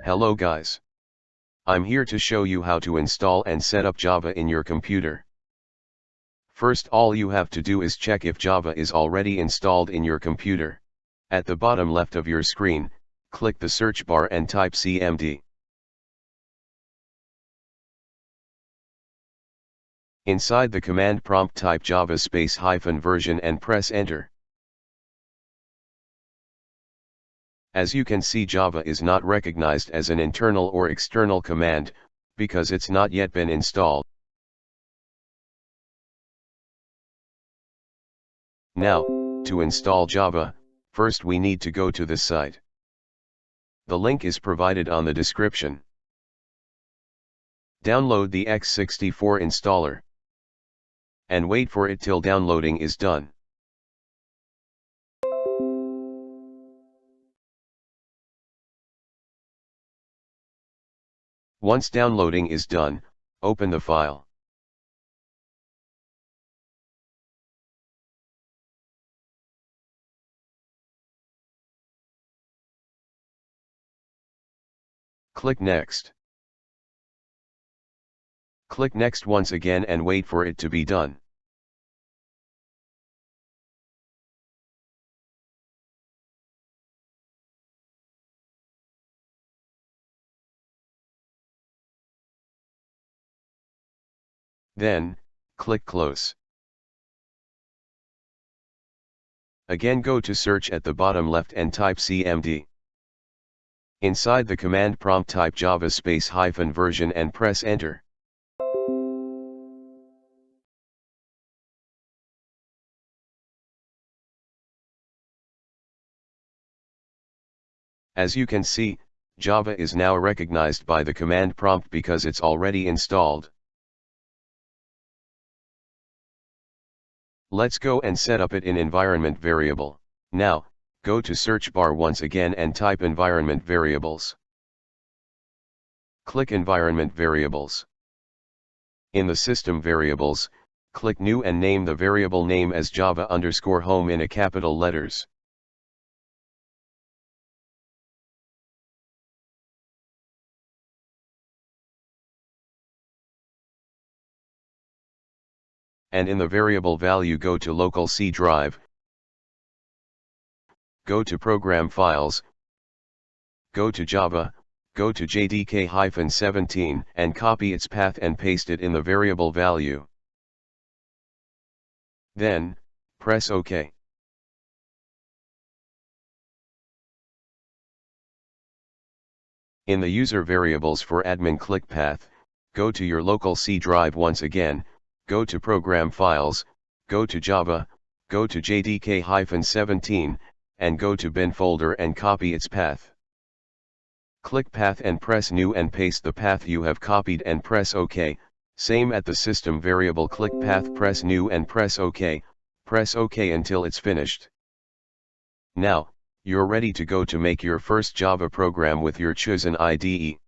Hello guys. I'm here to show you how to install and set up Java in your computer. First, all you have to do is check if Java is already installed in your computer. At the bottom left of your screen, click the search bar and type CMD. Inside the command prompt, type Java -version and press enter. As you can see, Java is not recognized as an internal or external command, because it's not yet been installed. Now, to install Java, first we need to go to this site. The link is provided on the description. Download the x64 installer. And wait for it till downloading is done. Once downloading is done, open the file. Click Next. Click Next once again and wait for it to be done. Then, click Close. Again, go to search at the bottom left and type CMD. Inside the command prompt, type Java -version and press enter. As you can see, Java is now recognized by the command prompt because it's already installed. Let's go and set up it in environment variable. Now, go to search bar once again and type environment variables. Click environment variables. In the system variables, click new and name the variable name as Java_home in capital letters. And in the variable value, go to local C drive, go to program files, go to Java, go to JDK-17 and copy its path and paste it in the variable value. Then, press OK. In the user variables for admin, click path, go to your local C drive once again, go to program files, go to Java, go to JDK-17, and go to bin folder and copy its path. Click path and press new and paste the path you have copied and press OK. Same at the system variable, click path, press new and press OK until it's finished. Now, you're ready to go to make your first Java program with your chosen IDE.